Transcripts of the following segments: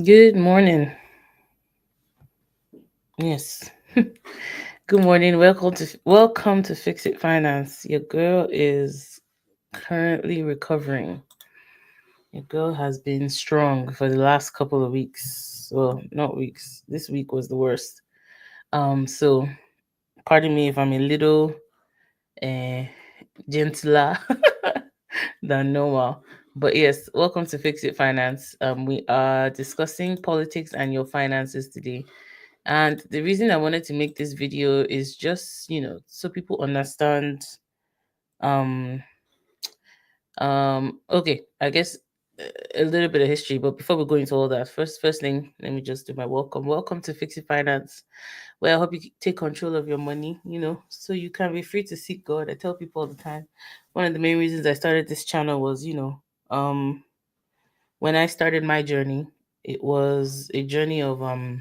Good morning. Yes. Good morning. Welcome to Fix It Finance. Your girl is currently recovering. Your girl has been strong for the last couple of weeks. Well, not weeks. This week was the worst. So pardon me if I'm a little uh gentler than normal. But yes, welcome to Fix It Finance. We are discussing politics and your finances today. And the reason I wanted to make this video is just, so people understand. Um, okay, I guess a little bit of history, but before we go into all that, first thing, let me just do my welcome. Welcome to Fix It Finance, where I hope you take control of your money, so you can be free to seek God. I tell people all the time. One of the main reasons I started this channel was, when I started my journey, it was a journey of uh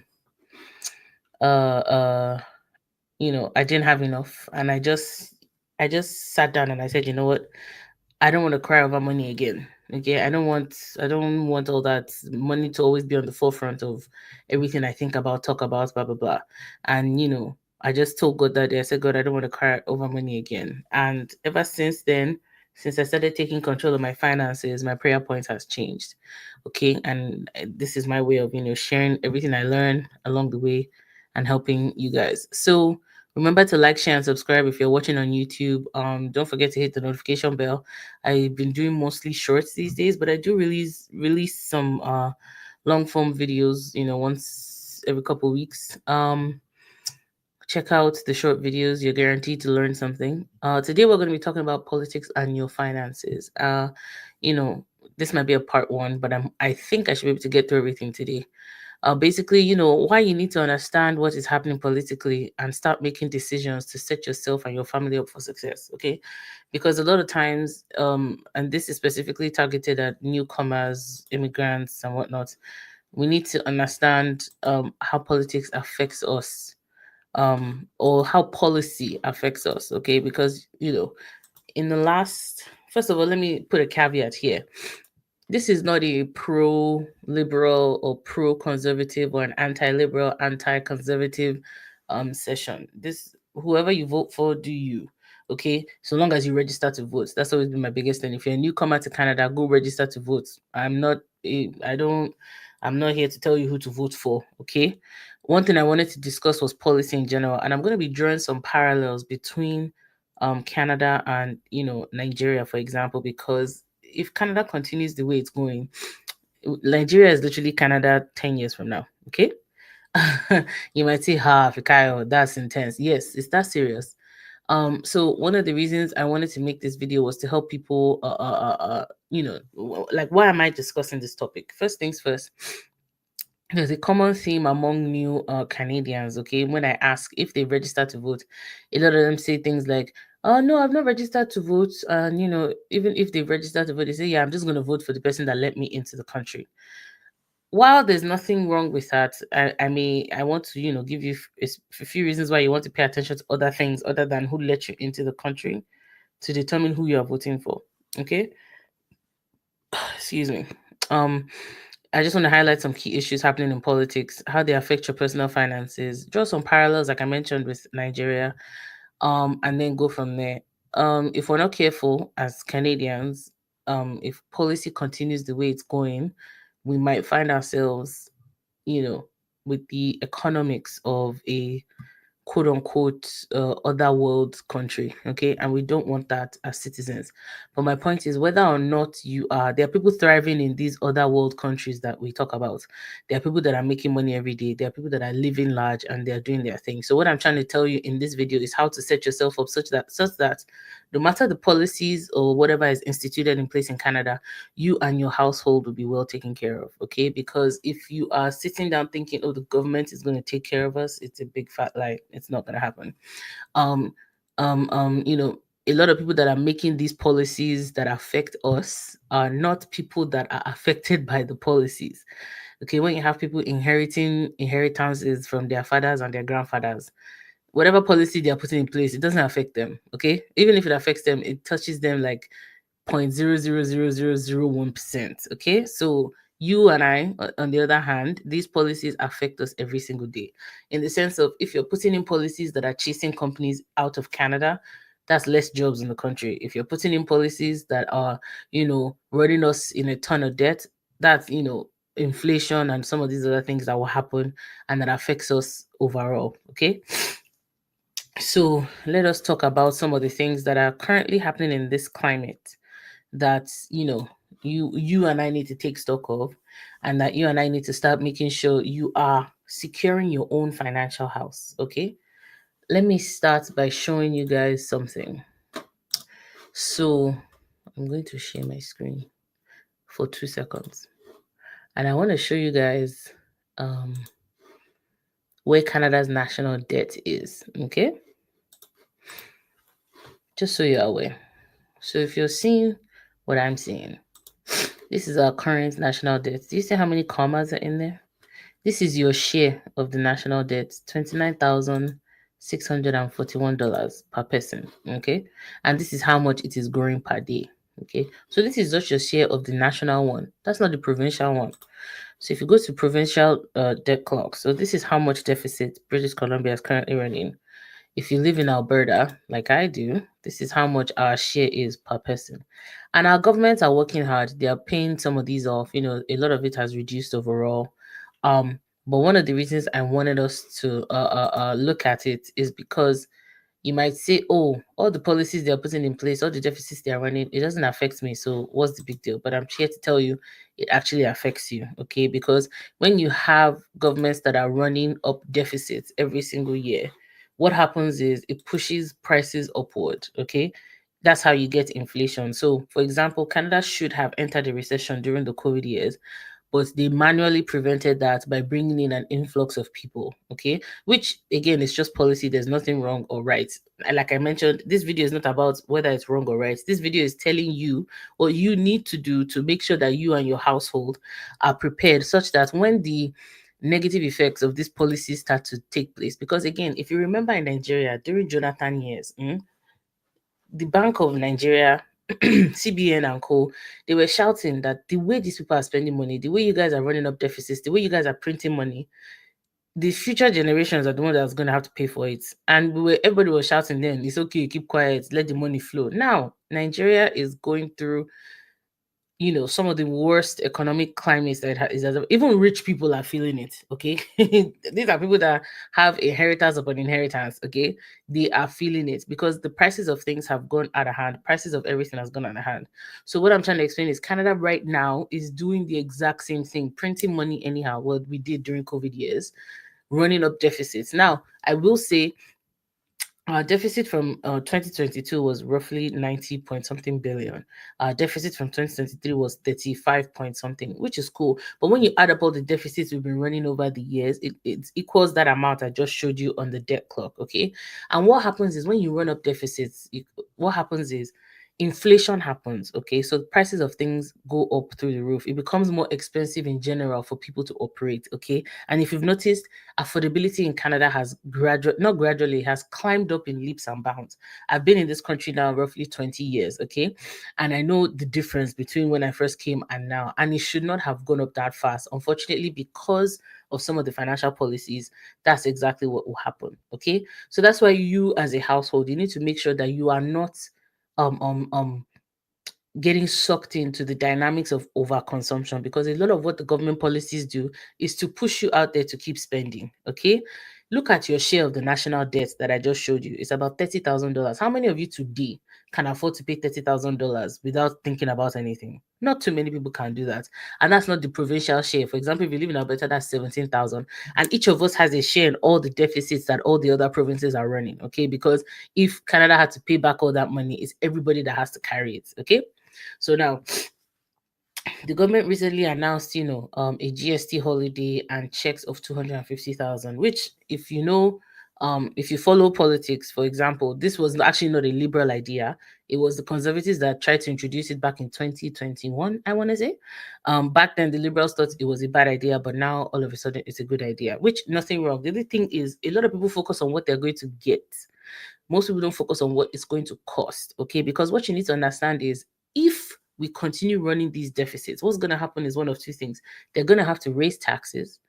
uh I didn't have enough, and I just sat down and I said, you know what, I don't want to cry over money again. Okay, I don't want all that money to always be on the forefront of everything I think about, talk about, blah blah blah. And I just told God that day, I said, God, I don't want to cry over money again. And ever since then, since I started taking control of my finances, my prayer point has changed. Okay, and this is my way of sharing everything I learn along the way and helping you guys. So remember to like, share, and subscribe if you're watching on YouTube. Don't forget to hit the notification bell. I've been doing mostly shorts these days, but I do release some long form videos, once every couple weeks. Check out the short videos. You're guaranteed to learn something. Today we're going to be talking about politics and your finances. You know, this might be a part one, but I think I should be able to get through everything today. Basically, why you need to understand what is happening politically and start making decisions to set yourself and your family up for success. Okay, because a lot of times, and this is specifically targeted at newcomers, immigrants, and whatnot. We need to understand how politics affects us, or how policy affects us. Okay, because in the last, first of all, let me put a caveat here. This is not a pro liberal or pro conservative or an anti liberal, anti conservative session. This, whoever you vote for, do you. Okay, so long as you register to vote. That's always been my biggest thing. If you're a newcomer to Canada, go register to vote. I don't, I'm not here to tell you who to vote for. Okay, one thing I wanted to discuss was policy in general, and I'm going to be drawing some parallels between Canada and Nigeria, for example, because if Canada continues the way it's going, Nigeria is literally Canada 10 years from now. Okay. You might say, ha, Fikayo, that's intense. Yes, it's that serious. So one of the reasons I wanted to make this video was to help people, like, why am I discussing this topic? First things first, there's a common theme among new Canadians. Okay, when I ask if they registered to vote, a lot of them say things like, "Oh no, I've not registered to vote." And even if they've registered to vote, they say, "Yeah, I'm just going to vote for the person that let me into the country." While there's nothing wrong with that, I want to give you a few reasons why you want to pay attention to other things other than who let you into the country to determine who you are voting for. Okay, excuse me. Um, I just want to highlight some key issues happening in politics, how they affect your personal finances, draw some parallels, like I mentioned, with Nigeria, and then go from there. If we're not careful as Canadians, if policy continues the way it's going, we might find ourselves, you know, with the economics of a quote unquote other world country. Okay, and we don't want that as citizens. But my point is, whether or not there are people thriving in these other world countries that we talk about. There are people that are making money every day. There are people that are living large and they're doing their thing. So what I'm trying to tell you in this video is how to set yourself up such that no matter the policies or whatever is instituted in place in Canada, you and your household will be well taken care of. Okay, because if you are sitting down thinking, oh, the government is going to take care of us, it's a big fat lie. It's not going to happen. um a lot of people that are making these policies that affect us are not people that are affected by the policies. Okay, when you have people inheriting inheritances from their fathers and their grandfathers, whatever policy they are putting in place, it doesn't affect them. Okay, even if it affects them, it touches them like 0.00001%. Okay, so You and I, on the other hand, these policies affect us every single day. In the sense of, if you're putting in policies that are chasing companies out of Canada, that's less jobs in the country. If you're putting in policies that are, running us in a ton of debt, that's, inflation and some of these other things that will happen and that affects us overall. Okay. So let us talk about some of the things that are currently happening in this climate that you and I need to take stock of, and that you and I need to start making sure you are securing your own financial house. Okay. Let me start by showing you guys something. So I'm going to share my screen for 2 seconds, and I want to show you guys um where Canada's national debt is. Okay. Just so you're aware. So if you're seeing what I'm seeing, this is our current national debt. Do you see how many commas are in there? This is your share of the national debt, $29,641 per person. Okay. And this is how much it is growing per day. Okay. So this is just your share of the national one. That's not the provincial one. So if you go to provincial debt clock, so this is how much deficit British Columbia is currently running. If you live in Alberta, like I do, this is how much our share is per person. And our governments are working hard. They are paying some of these off. A lot of it has reduced overall. But one of the reasons I wanted us to look at it is because you might say, oh, all the policies they're putting in place, all the deficits they're running, it doesn't affect me. So what's the big deal? But I'm here to tell you it actually affects you. Okay. Because when you have governments that are running up deficits every single year, what happens is it pushes prices upward. Okay. That's how you get inflation. So, for example, Canada should have entered a recession during the COVID years, but they manually prevented that by bringing in an influx of people. Okay. Which again is just policy. There's nothing wrong or right. And like I mentioned, this video is not about whether it's wrong or right. This video is telling you what you need to do to make sure that you and your household are prepared, such that when the negative effects of these policies start to take place, because again, if you remember in Nigeria during Jonathan years, the Bank of Nigeria, CBN and co, they were shouting that the way these people are spending money, the way you guys are running up deficits, the way you guys are printing money, the future generations are the ones that's going to have to pay for it. And everybody was shouting then, it's okay, keep quiet, let the money flow. Now, Nigeria is going through some of the worst economic climates that even rich people are feeling it. Okay. These are people that have inheritance upon inheritance. Okay. They are feeling it because the prices of things have gone out of hand. Prices of everything has gone out of hand. So what I'm trying to explain is Canada right now is doing the exact same thing, printing money anyhow, what we did during COVID years, running up deficits. Now, I will say our deficit from 2022 was roughly 90 point something billion. Our deficit from 2023 was 35 point something, which is cool. But when you add up all the deficits we've been running over the years, it equals that amount I just showed you on the debt clock. Okay. And what happens is when you run up deficits, what happens is inflation happens. Okay. So the prices of things go up through the roof. It becomes more expensive in general for people to operate. Okay. And if you've noticed, affordability in Canada has has climbed up in leaps and bounds. I've been in this country now roughly 20 years, okay? And I know the difference between when I first came and now. And it should not have gone up that fast. Unfortunately, because of some of the financial policies, that's exactly what will happen. Okay. So that's why you as a household, you need to make sure that you are not um um um getting sucked into the dynamics of overconsumption, because a lot of what the government policies do is to push you out there to keep spending. Okay. Look at your share of the national debt that I just showed you. It's about $30,000. How many of you today can afford to pay $30,000 without thinking about anything? Not too many people can do that. And that's not the provincial share. For example, if you live in Alberta, that's 17,000. And each of us has a share in all the deficits that all the other provinces are running. Okay. Because if Canada had to pay back all that money, it's everybody that has to carry it. Okay. So now the government recently announced, a GST holiday and checks of 250,000, which if you follow politics, for example, this was actually not a liberal idea. It was the conservatives that tried to introduce it back in 2021, I want to say. Back then, the liberals thought it was a bad idea, but now all of a sudden it's a good idea, which nothing wrong. The other thing is a lot of people focus on what they're going to get. Most people don't focus on what it's going to cost, okay? Because what you need to understand is if we continue running these deficits, what's going to happen is one of two things. They're going to have to raise taxes,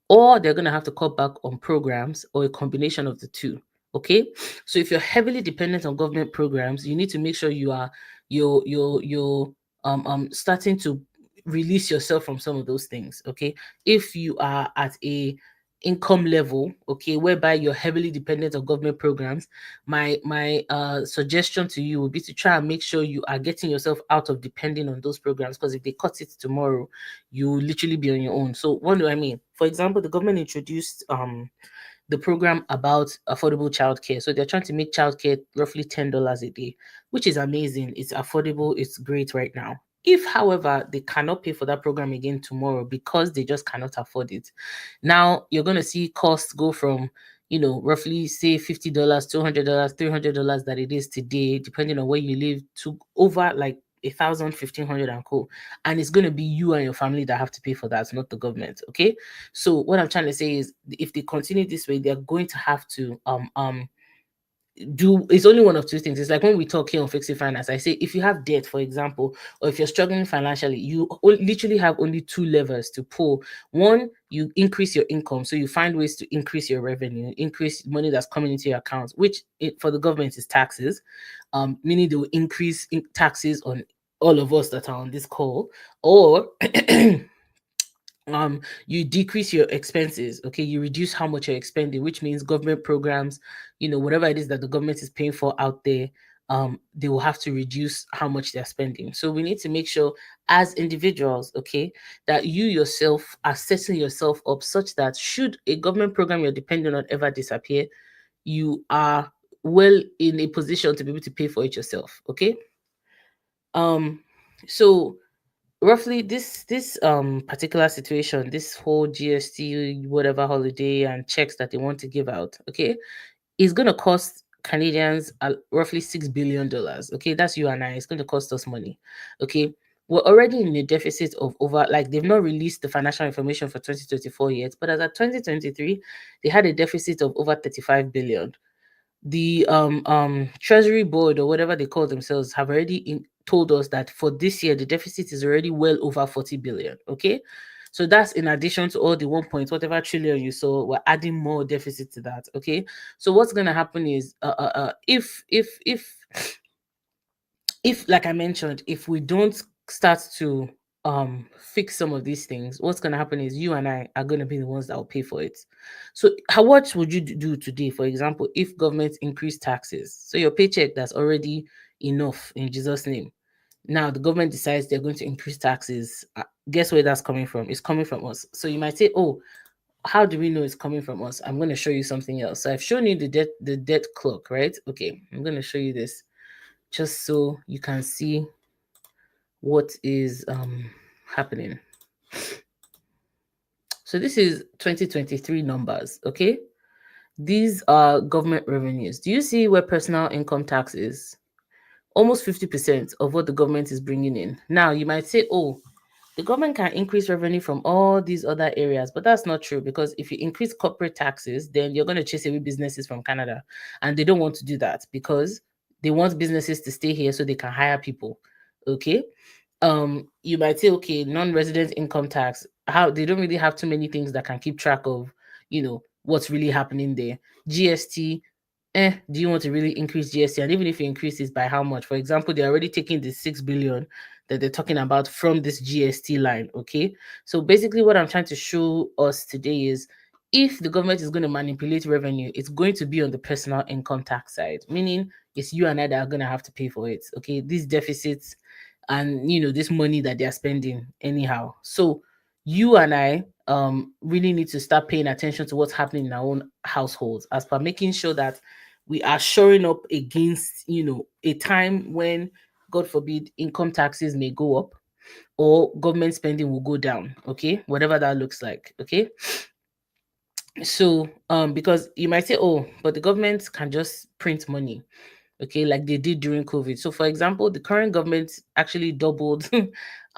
or they're going to have to cut back on programs, or a combination of the two. Okay, so if you're heavily dependent on government programs, you need to make sure you're starting to release yourself from some of those things. Okay, if you are at a income level, okay, whereby you're heavily dependent on government programs, my suggestion to you would be to try and make sure you are getting yourself out of depending on those programs, because if they cut it tomorrow, you will literally be on your own. So what do I mean? For example, the government introduced the program about affordable childcare. So they're trying to make childcare roughly $10 a day, which is amazing. It's affordable. It's great right now. If, however, they cannot pay for that program again tomorrow because they just cannot afford it, now you're going to see costs go from, roughly say $50, $200, $300 that it is today, depending on where you live, to over like 1,000, 1,500 and co. And it's going to be you and your family that have to pay for that, not the government. Okay. So what I'm trying to say is, if they continue this way, they're going to have to do, it's only one of two things. It's like when we talk here on Fixing Finance, I say if you have debt, for example, or if you're struggling financially, you literally have only two levers to pull. One, you increase your income, so you find ways to increase your revenue, increase money that's coming into your account, which for the government is taxes, meaning they will increase taxes on all of us that are on this call, or you decrease your expenses. Okay, you reduce how much you're expending, which means government programs, whatever it is that the government is paying for out there, they will have to reduce how much they're spending. So we need to make sure as individuals, okay, that you yourself are setting yourself up such that should a government program you're depending on ever disappear, you are well in a position to be able to pay for it yourself. Okay. So roughly this particular situation, this whole GST whatever holiday and checks that they want to give out, okay, is going to cost Canadians roughly $6 billion. Okay, that's you and I. It's going to cost us money. Okay, we're already in a deficit of over, like, they've not released the financial information for 2024 yet, but as at 2023 they had a deficit of over 35 billion. The treasury board, or whatever they call themselves, have already told us that for this year the deficit is already well over 40 billion. Okay, so that's in addition to all the 1 point whatever trillion you saw. We're adding more deficit to that. Okay, so what's going to happen is if like I mentioned, if we don't start to fix some of these things, what's going to happen is you and I are going to be the ones that will pay for it. So how much would you do today, for example, if government increased taxes? So your paycheck that's already enough, in Jesus name, now the government decides they're going to increase taxes. Guess where that's coming from? It's coming from us. So you might say, oh, how do we know it's coming from us? I'm going to show you something else. So I've shown you the debt clock, right? Okay, I'm going to show you this just so you can see what is happening. So this is 2023 numbers. Okay, these are government revenues. Do you see where personal income tax is? Almost 50% of what the government is bringing in. Now you might say, oh, the government can increase revenue from all these other areas, but that's not true, because if you increase corporate taxes, then you're going to chase away businesses from Canada, and they don't want to do that because they want businesses to stay here so they can hire people. Okay, you might say, okay, non-resident income tax, how they don't really have too many things that can keep track of, what's really happening there. GST, do you want to really increase GST? And even if you increase this, by how much? For example, they're already taking the 6 billion that they're talking about from this GST line. Okay, so basically what I'm trying to show us today is, if the government is going to manipulate revenue, it's going to be on the personal income tax side, meaning it's you and I that are going to have to pay for it. Okay, these deficits and this money that they're spending anyhow. So you and I really need to start paying attention to what's happening in our own households, as per making sure that we are shoring up against a time when, God forbid, income taxes may go up or government spending will go down. Okay, whatever that looks like. Okay, so because you might say, oh, but the government can just print money, okay, like they did during COVID. So for example, the current government actually doubled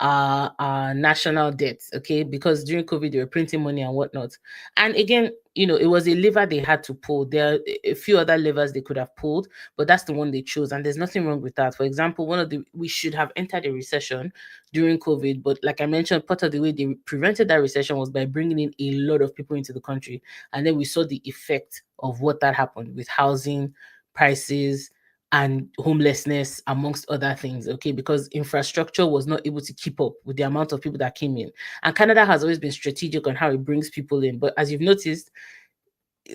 our national debt, okay? Because during COVID, they were printing money and whatnot. And again, it was a lever they had to pull. There are a few other levers they could have pulled, but that's the one they chose. And there's nothing wrong with that. For example, we should have entered a recession during COVID, but like I mentioned, part of the way they prevented that recession was by bringing in a lot of people into the country. And then we saw the effect of what that happened with housing prices and homelessness, amongst other things, okay, because infrastructure was not able to keep up with the amount of people that came in. And Canada has always been strategic on how it brings people in. But as you've noticed,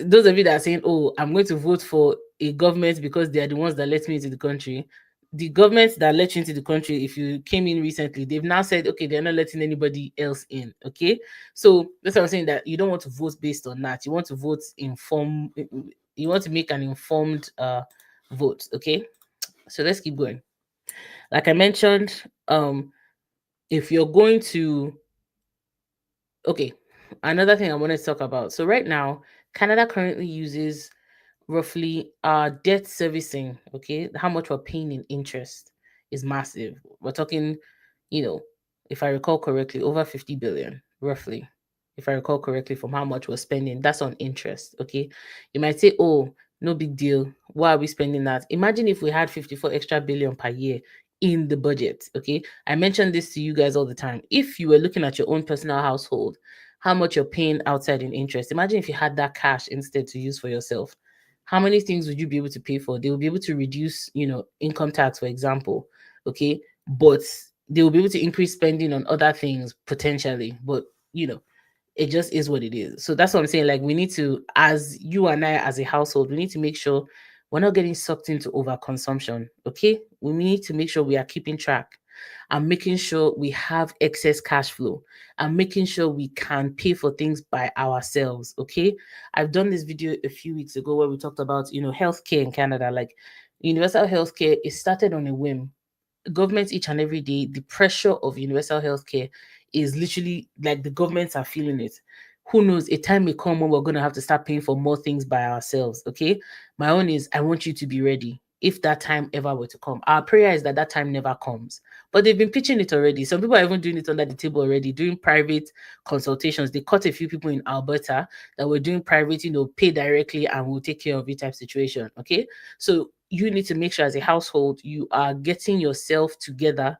those of you that are saying, oh, I'm going to vote for a government because they are the ones that let me into the country, the government that let you into the country, if you came in recently, they've now said, okay, they're not letting anybody else in. Okay. So that's what I'm saying, that you don't want to vote based on that. You want to vote you want to make an informed vote. Okay. So let's keep going. Like I mentioned, if you're going to, okay, another thing I wanted to talk about. So right now, Canada currently uses roughly debt servicing, okay, how much we're paying in interest is massive. We're talking, you know, if I recall correctly, over 50 billion, roughly. If I recall correctly, from how much we're spending, that's on interest. Okay. You might say, oh, no big deal. Why are we spending that? Imagine if we had 54 extra billion per year in the budget. Okay. I mentioned this to you guys all the time. If you were looking at your own personal household, how much you're paying outside in interest, imagine if you had that cash instead to use for yourself. How many things would you be able to pay for? They will be able to reduce, income tax, for example. Okay. But they will be able to increase spending on other things potentially. But, it just is what it is. So that's what I'm saying. Like, we need to, as you and I, as a household, we need to make sure we're not getting sucked into overconsumption. Okay. We need to make sure we are keeping track and making sure we have excess cash flow and making sure we can pay for things by ourselves. Okay. I've done this video a few weeks ago where we talked about, healthcare in Canada. Like, universal healthcare, it started on a whim. Governments each and every day, the pressure of universal healthcare is literally like the governments are feeling it. Who knows? A time may come when we're going to have to start paying for more things by ourselves. Okay. My own is, I want you to be ready if that time ever were to come. Our prayer is that that time never comes. But they've been pitching it already. Some people are even doing it under the table already, doing private consultations. They caught a few people in Alberta that were doing private, pay directly and we'll take care of it type situation. Okay. So you need to make sure as a household you are getting yourself together,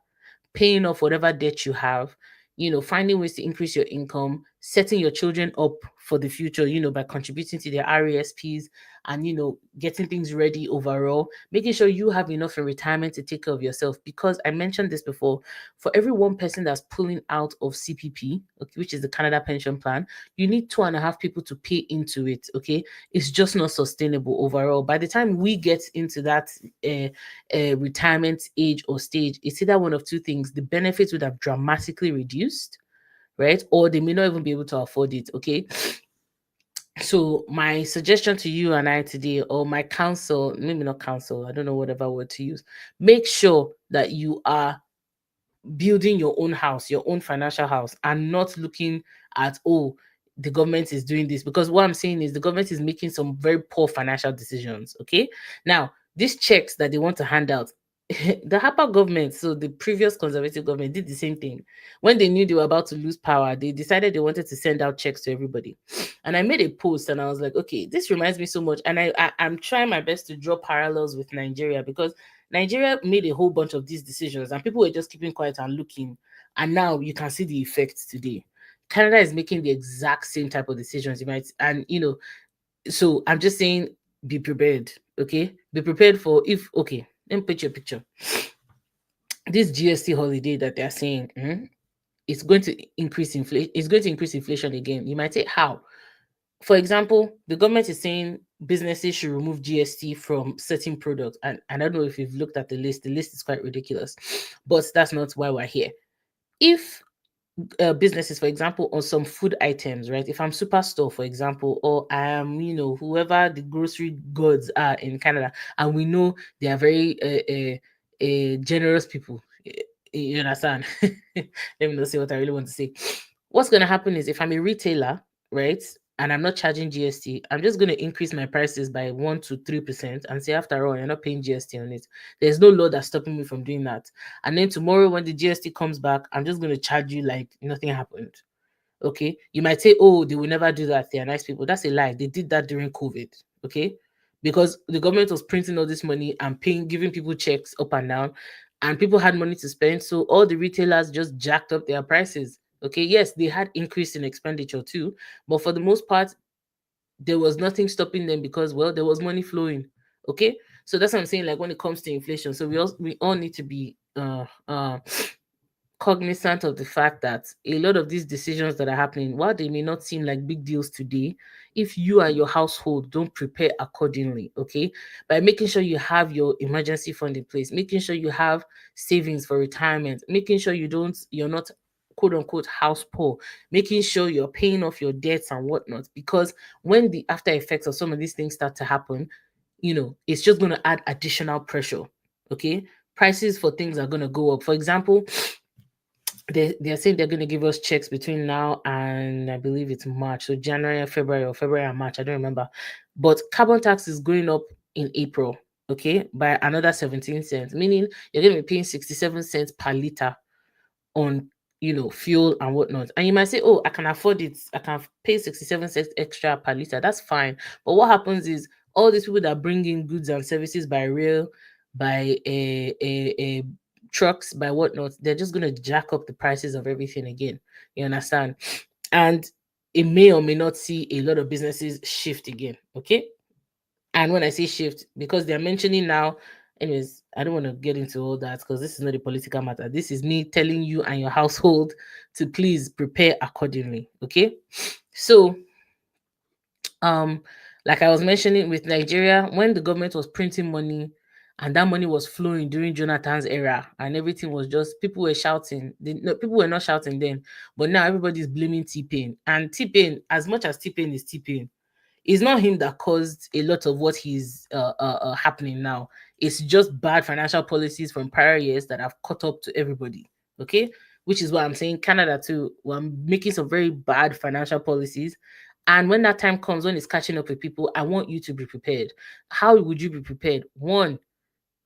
paying off whatever debt you have, finding ways to increase your income, setting your children up for the future, by contributing to their RESPs and, getting things ready overall, making sure you have enough in retirement to take care of yourself. Because I mentioned this before, for every one person that's pulling out of CPP, okay, which is the Canada Pension Plan, you need 2.5 people to pay into it. Okay. It's just not sustainable overall. By the time we get into that retirement age or stage, it's either one of two things: the benefits would have dramatically reduced, right? Or they may not even be able to afford it. Okay. So my suggestion to you and I today, or my counsel, maybe not counsel, I don't know whatever word to use, make sure that you are building your own house, your own financial house, and not looking at, oh, the government is doing this. Because what I'm saying is the government is making some very poor financial decisions. Okay. Now, these checks that they want to hand out, the Harper government, so the previous conservative government, did the same thing. When they knew they were about to lose power, they decided they wanted to send out checks to everybody. And I made a post and I was like, okay, this reminds me so much. And I'm trying my best to draw parallels with Nigeria, because Nigeria made a whole bunch of these decisions and people were just keeping quiet and looking. And now you can see the effects today. Canada is making the exact same type of decisions. You might, and so I'm just saying, be prepared. Okay. Be prepared for, if, okay, let me put your picture. This GST holiday that they're saying, it's going to increase inflation. It's going to increase inflation again. You might say, how? For example, the government is saying businesses should remove GST from certain products. And I don't know if you've looked at the list. The list is quite ridiculous, but that's not why we're here. If businesses, for example, on some food items, right? If I'm Superstore, for example, or I am, whoever the grocery goods are in Canada, and we know they are very generous people. You understand? Let me not say what I really want to say. What's going to happen is, if I'm a retailer, right? and I'm not charging GST, I'm just going to increase my prices by 1 to 3% and say, after all, you're not paying GST on it. There's no law that's stopping me from doing that. And then tomorrow, when the GST comes back, I'm just going to charge you like nothing happened. Okay. You might say, oh, they will never do that. They are nice people. That's a lie. They did that during COVID. Okay. Because the government was printing all this money and paying, giving people checks up and down, and people had money to spend. So all the retailers just jacked up their prices. Okay. Yes, they had increase in expenditure too, but for the most part, there was nothing stopping them because, well, there was money flowing. Okay. So that's what I'm saying. Like when it comes to inflation, so we all need to be cognizant of the fact that a lot of these decisions that are happening, while they may not seem like big deals today, if you and your household don't prepare accordingly, okay, by making sure you have your emergency fund in place, making sure you have savings for retirement, making sure you're not quote unquote house poor, making sure you're paying off your debts and whatnot, because when the after effects of some of these things start to happen, it's just going to add additional pressure. Okay, prices for things are going to go up. For example, they're saying they're going to give us checks between now and I believe it's March, so January, February, or February and March. I don't remember, but carbon tax is going up in April. Okay, by another 17 cents, meaning you're going to be paying 67 cents per liter on fuel and whatnot. And you might say, oh, I can afford it, I can pay 67 cents extra per liter, that's fine. But what happens is all these people that bring in goods and services by rail, by a trucks, by whatnot, they're just going to jack up the prices of everything again. You understand? And it may or may not see a lot of businesses shift again. Okay. And when I say shift, because they're mentioning now, anyways, I don't want to get into all that because this is not a political matter. This is me telling you and your household to please prepare accordingly. Okay. So, um, like I was mentioning with Nigeria, when the government was printing money and that money was flowing during Jonathan's era, and everything was just people were shouting. No, people were not shouting then, but now everybody's blaming T Pain. And T Pain, as much as T Pain is T Pain, it's not him that caused a lot of what he's happening now. It's just bad financial policies from prior years that have caught up to everybody. Okay, which is why I'm saying Canada too. We're making some very bad financial policies, and when that time comes, when it's catching up with people, I want you to be prepared. How would you be prepared? One,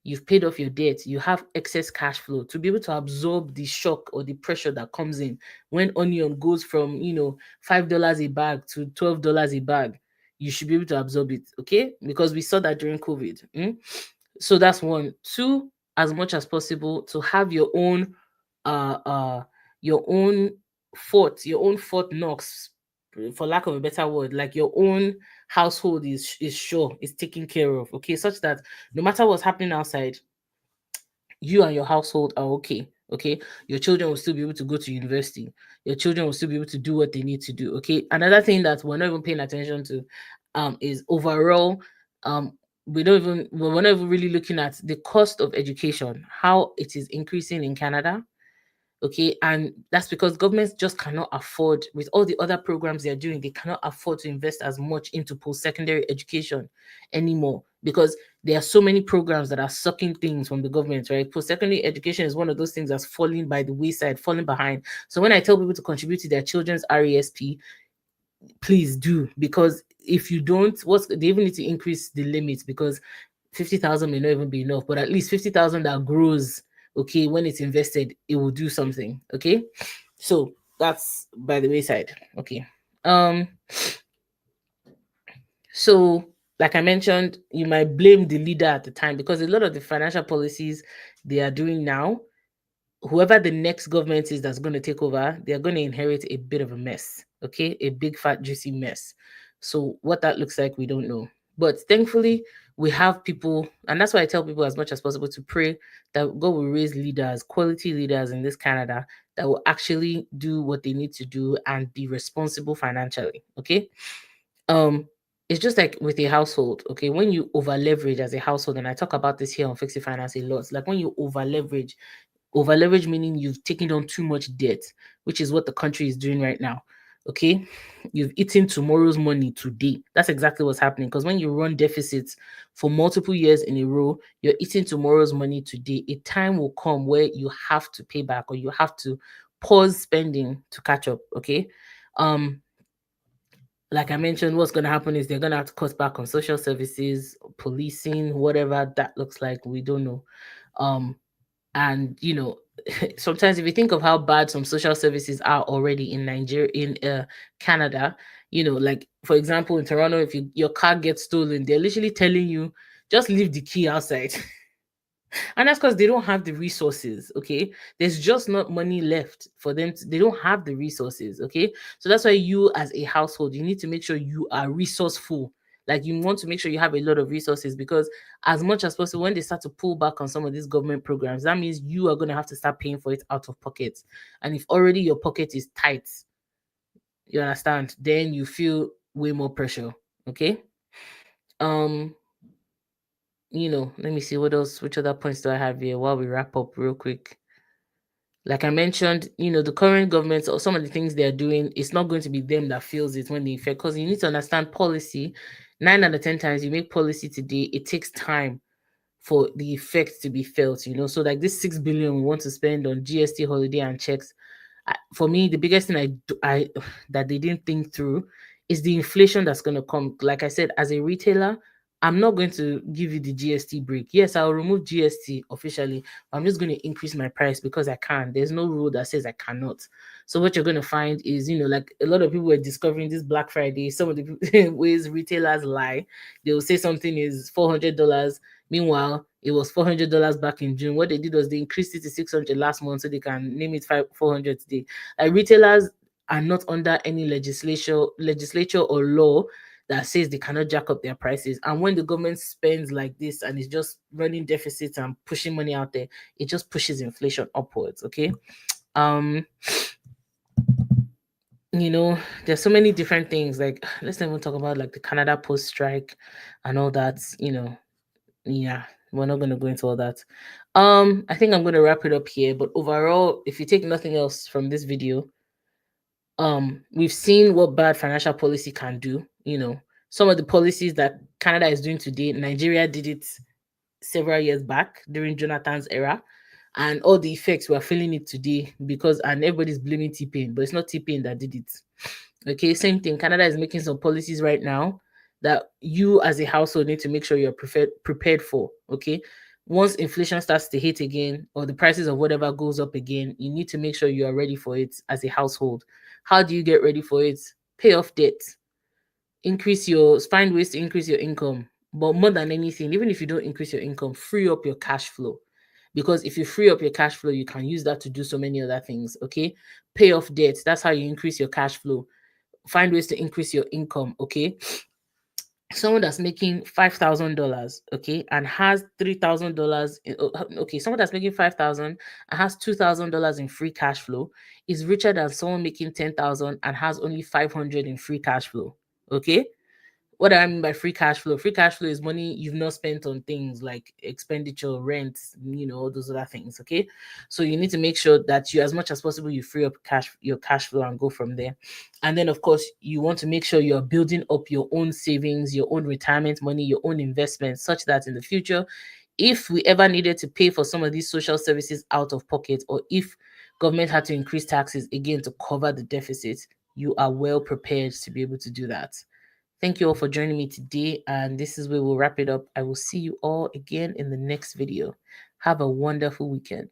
you've paid off your debt, you have excess cash flow to be able to absorb the shock or the pressure that comes in when onion goes from $5 a bag to $12 a bag. You should be able to absorb it, okay? Because we saw that during COVID. So that's one. Two, as much as possible to have uh uh your own Fort Knox, for lack of a better word, like your own household is sure, is taken care of, okay, such that no matter what's happening outside, you and your household are okay. Okay, your children will still be able to go to university, your children will still be able to do what they need to do. Okay, another thing that we're not even paying attention to is overall, um we're not even really looking at the cost of education, how it is increasing in Canada. Okay, and that's because governments just cannot afford, with all the other programs they're doing, they cannot afford to invest as much into post-secondary education anymore, because there are so many programs that are sucking things from the government, right? Post-secondary education is one of those things that's falling by the wayside, falling behind. So when I tell people to contribute to their children's RESP, please do, because if you don't, they even need to increase the limits, because 50,000 may not even be enough, but at least 50,000 that grows, okay, when it's invested, it will do something, okay? So that's by the wayside, okay? Um, so like I mentioned, you might blame the leader at the time, because a lot of the financial policies they are doing now, whoever the next government is that's going to take over, they're going to inherit a bit of a mess, okay? A big, fat, juicy mess. So, what that looks like, we don't know. But thankfully, we have people, and that's why I tell people as much as possible to pray that God will raise leaders, quality leaders in this Canada, that will actually do what they need to do and be responsible financially, okay? Um, it's just like with a household, okay? When you over leverage as a household, and I talk about this here on Fix It Finance a lot, like when you over leverage meaning you've taken on too much debt, which is what the country is doing right now. Okay, you've eaten tomorrow's money today. That's exactly what's happening, because when you run deficits for multiple years in a row, you're eating tomorrow's money today. A time will come where you have to pay back, or you have to pause spending to catch up. Okay, um like I mentioned, what's going to happen is they're going to have to cut back on social services, policing, whatever that looks like. We don't know. And sometimes if you think of how bad some social services are already in Nigeria, in Canada, like for example in Toronto, if your car gets stolen, they're literally telling you just leave the key outside. And that's because they don't have the resources. Okay, there's just not money left for them they don't have the resources. Okay, so that's why you as a household, you need to make sure you are resourceful. Like you want to make sure you have a lot of resources, because as much as possible, when they start to pull back on some of these government programs, that means you are going to have to start paying for it out of pocket. And if already your pocket is tight, you understand, then you feel way more pressure. Okay. um Let me see what else, which other points do I have here while we wrap up real quick. Like I mentioned, the current government, or some of the things they're doing, it's not going to be them that feels it when they affect, because you need to understand policy. 9 out of 10 times you make policy today, it takes time for the effect to be felt. So like this 6 billion we want to spend on GST holiday and checks, for me, the biggest thing I that they didn't think through is the inflation that's going to come. Like I said, as a retailer, I'm not going to give you the GST break. Yes, I'll remove GST officially, but I'm just going to increase my price because I can. There's no rule that says I cannot. So what you're going to find is, like a lot of people were discovering this Black Friday, some of the ways retailers lie. They will say something is $400. Meanwhile, it was $400 back in June. What they did was they increased it to 600 last month, so they can name it 400 today. Like retailers are not under any legislature or law that says they cannot jack up their prices. And when the government spends like this and is just running deficits and pushing money out there, it just pushes inflation upwards. Okay. um there's so many different things. Like, let's not even talk about like the Canada Post strike and all that. Yeah, we're not going to go into all that. I think I'm going to wrap it up here. But overall, if you take nothing else from this video, we've seen what bad financial policy can do. Some of the policies that Canada is doing today, Nigeria did it several years back during Jonathan's era, and all the effects we're feeling it today, because and everybody's blaming T-Pain, but it's not T-Pain that did it. Okay, same thing. Canada is making some policies right now that you as a household need to make sure you're prepared for. Okay, once inflation starts to hit again, or the prices of whatever goes up again, you need to make sure you are ready for it as a household. How do you get ready for it? Pay off debt, find ways to increase your income. But more than anything, even if you don't increase your income, free up your cash flow. Because if you free up your cash flow, you can use that to do so many other things. Okay, pay off debt. That's how you increase your cash flow. Find ways to increase your income. Okay, someone that's making $5,000, okay, and has $3,000. Okay, someone that's making 5,000 and has $2,000 in free cash flow is richer than someone making 10,000 and has only 500 in free cash flow. Okay, what do I mean by free cash flow? Free cash flow is money you've not spent on things like expenditure, rent, all those other things. Okay. So you need to make sure that you, as much as possible, you free up your cash flow and go from there. And then of course you want to make sure you're building up your own savings, your own retirement money, your own investments, such that in the future, if we ever needed to pay for some of these social services out of pocket, or if government had to increase taxes again to cover the deficit, you are well prepared to be able to do that. Thank you all for joining me today, and this is where we'll wrap it up. I will see you all again in the next video. Have a wonderful weekend.